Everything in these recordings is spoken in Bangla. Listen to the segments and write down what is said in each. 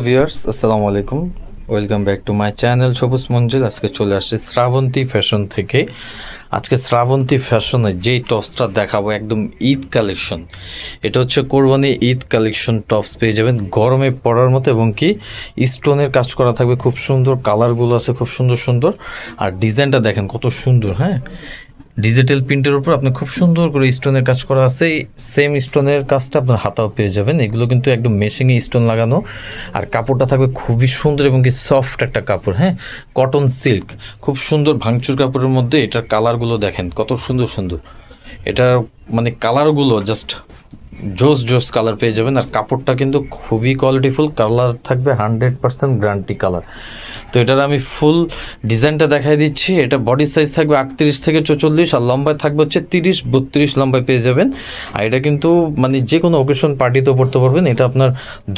ভিউয়ার্স আসসালামু আলাইকুম, welcome back to my channel সবুজ মঞ্জিল। আজকে চলে আসছে শ্রাবন্তী ফ্যাশন থেকে। আজকে শ্রাবন্তী ফ্যাশনে যেই টপসটা দেখাবো একদম ঈদ কালেকশন। এটা হচ্ছে কোরবানি ঈদ কালেকশন টপস পেয়ে যাবেন গরমে পরার মতো, এবং কি স্টোনের কাজ করা থাকবে, খুব সুন্দর কালারগুলো আছে, খুব সুন্দর সুন্দর। আর ডিজাইনটা দেখেন কত সুন্দর। হ্যাঁ, ডিজিটাল প্রিন্টের উপর আপনি খুব সুন্দর করে স্টোনের কাজ করা আছে। সেম স্টোনের কাজটা আপনার হাতাও পেয়ে যাবেন। এগুলো কিন্তু একদম মেশিনে স্টোন লাগানো, আর কাপড়টা থাকবে খুবই সুন্দর এবং কি সফট একটা কাপড়। হ্যাঁ, কটন সিল্ক, খুব সুন্দর ভাঙচুর কাপড়ের মধ্যে এটার কালারগুলো দেখেন কত সুন্দর সুন্দর। এটার মানে কালারগুলো জাস্ট জোস জোস কালার পেয়ে যাবেন। আর কাপড়টা কিন্তু খুবই কোয়ালিটিফুল, কালার থাকবে 100% গ্যারান্টি কালার। তো এটার আমি ফুল ডিজাইনটা দেখাই দিচ্ছি। এটা বডি সাইজ থাকবে 38 থেকে 44, আর লম্বায় থাকবে হচ্ছে 30-32 লম্বায় পেয়ে যাবেন। আর এটা কিন্তু মানে যে কোনো অকেশন পার্টিতেও পড়তে পারবেন। এটা আপনার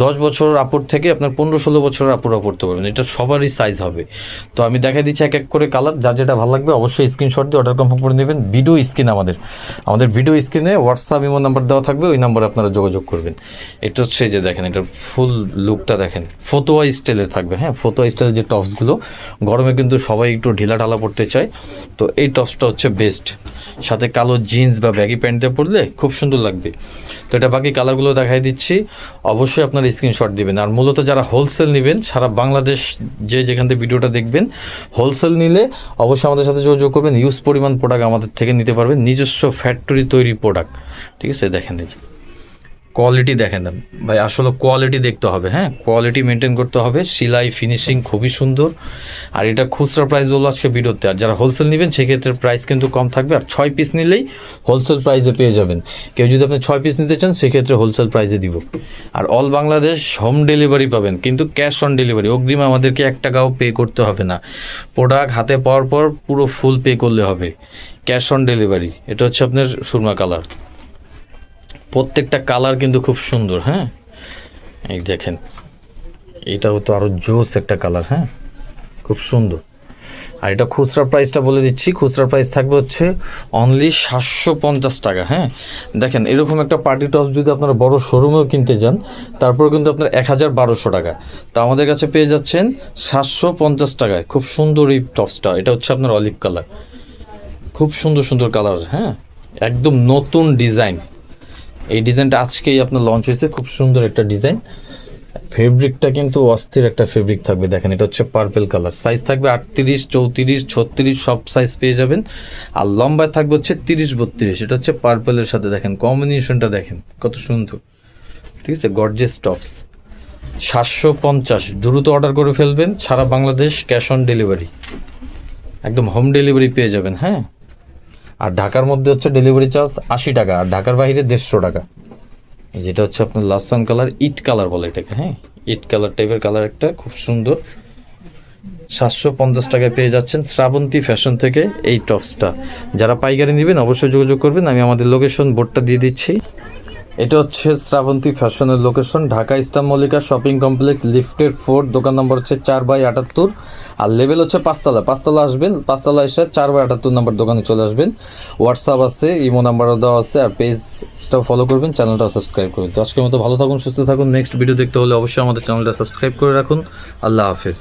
10 বছরের আপুর থেকে আপনার 15-16 বছরের আপুরা পড়তে পারবেন। এটা সবারই সাইজ হবে। তো আমি দেখাই দিচ্ছি এক এক করে কালার। যার যেটা ভালো লাগবে অবশ্যই স্ক্রিনশট দিয়ে অর্ডার কনফার্ম করে নেবেন। ভিডিও স্ক্রিন আমাদের ভিডিও স্ক্রিনে হোয়াটসঅ্যাপ ইমো নাম্বার দেওয়া থাকবে, ওই নাম্বারে আপনারা যোগাযোগ করবেন। এটা হচ্ছে যে দেখেন, এটার ফুল লুকটা দেখেন, ফতোয়া স্টাইলের থাকবে। হ্যাঁ, ফতোয়া স্টাইলের যে টপসগুলো গরমে কিন্তু সবাই একটু ঢিলা ঢালা পড়তে চায়, তো এই টপসটা হচ্ছে বেস্ট। সাথে কালো জিন্স বা ব্যাগি প্যান্ট দিয়ে পরলে খুব সুন্দর লাগবে। তো এটা বাকি কালারগুলো দেখাই দিচ্ছি, অবশ্যই আপনারা স্ক্রিনশট দিবেন। আর মূলত যারা হোলসেল নেবেন সারা বাংলাদেশ, যে যেখান থেকে ভিডিওটা দেখবেন, হোলসেল নিলে অবশ্যই আমাদের সাথে যোগাযোগ করবেন। ইউজ পরিমাণ প্রোডাক্ট আমাদের থেকে নিতে পারবেন, নিজস্ব ফ্যাক্টরি তৈরি প্রোডাক্ট। ঠিক আছে, দেখেন এই যে কোয়ালিটি দেখেন ভাই, আসলে কোয়ালিটি দেখতে হবে। হ্যাঁ, কোয়ালিটি মেনটেন করতে হবে। সেলাই ফিনিশিং খুবই সুন্দর। আর এটা খুচরা প্রাইস বলবো আজকে ভিডিওতে। আর যারা হোলসেল নেবেন সেক্ষেত্রে প্রাইস কিন্তু কম থাকবে। আর 6 পিস নিলেই হোলসেল প্রাইসে পেয়ে যাবেন। কেউ যদি আপনি 6 পিস নিতে চান সেক্ষেত্রে হোলসেল প্রাইসে দিব। আর অল বাংলাদেশ হোম ডেলিভারি পাবেন, কিন্তু ক্যাশ অন ডেলিভারি। অগ্রিম আমাদেরকে 1 টাকাও পে করতে হবে না। প্রোডাক্ট হাতে পাওয়ার পর পুরো ফুল পে করলে হবে। Cash on delivery. এটা হচ্ছে আপনার সুরমা কালার। প্রত্যেকটা কালার কিন্তু খুব সুন্দর। হ্যাঁ, এই দেখেন, এটাও তো আরও জোস একটা কালার। হ্যাঁ, খুব সুন্দর। আর এটা খুচরা প্রাইসটা বলে দিচ্ছি, খুচরা প্রাইস থাকবে হচ্ছে অনলি 750 টাকা। হ্যাঁ, দেখেন এরকম একটা পার্টি টপস যদি আপনারা বড় শোরুমেও কিনতে যান, তারপর কিন্তু আপনার 1200 টাকা। তো আমাদের কাছে পেয়ে যাচ্ছেন 750 টাকায়। খুব সুন্দর এই টপসটা। এটা হচ্ছে আপনার অলিভ কালার, খুব সুন্দর সুন্দর কালার। হ্যাঁ, একদম নতুন ডিজাইন। এই ডিজাইনটা আজকেই আপনার লঞ্চ হয়েছে, খুব সুন্দর একটা ডিজাইন। ফেব্রিকটা কিন্তু অস্থির একটা ফেব্রিক থাকবে। দেখেন এটা হচ্ছে পার্পেল কালার। সাইজ থাকবে 38, 34, 36 সব সাইজ পেয়ে যাবেন। আর লম্বায় থাকবে হচ্ছে 30-32। এটা হচ্ছে পার্পেলের সাথে দেখেন কম্বিনেশনটা দেখেন কত সুন্দর। ঠিক আছে, গর্জিয়াস টপস। 750, দ্রুত অর্ডার করে ফেলবেন। সারা বাংলাদেশ ক্যাশ অন ডেলিভারি, একদম হোম ডেলিভারি পেয়ে যাবেন। হ্যাঁ, আর ঢাকার মধ্যে হচ্ছে ডেলিভারি চার্জ 80 টাকা, আর ঢাকার বাইরে 150 টাকা। যেটা হচ্ছে আপনার লাস্ট ওয়ান কালার, ইট কালার বলে এটাকে। হ্যাঁ, ইট কালার টাইপের কালার একটা, খুব সুন্দর। 750 টাকায় পেয়ে যাচ্ছেন শ্রাবন্তী ফ্যাশন থেকে এই টপসটা। যারা পাইকারি নেবেন অবশ্যই যোগাযোগ করবেন। আমি আমাদের লোকেশন বোর্ডটা দিয়ে দিচ্ছি। এটা হচ্ছে শ্রাবন্তী ফ্যাশনের location, Dhaka eastern Mallika shopping complex, লিফটের 4, দোকান নম্বর হচ্ছে 4/78। আর লেভেল হচ্ছে 5তলা আসবেন। 5তলা এসে 4/78 নম্বর দোকানে চলে আসবেন। হোয়াটসঅ্যাপ আছে, ইমো নাম্বারও দেওয়া আছে। আর পেজটাও ফলো করবেন, চ্যানেলটাও সাবস্ক্রাইব করবেন। তো আজকের মতো ভালো থাকুন, সুস্থ থাকুন। নেক্সট ভিডিও দেখতে হলে অবশ্যই আমাদের চ্যানেলটা সাবস্ক্রাইব করে রাখুন। আল্লাহ হাফেজ।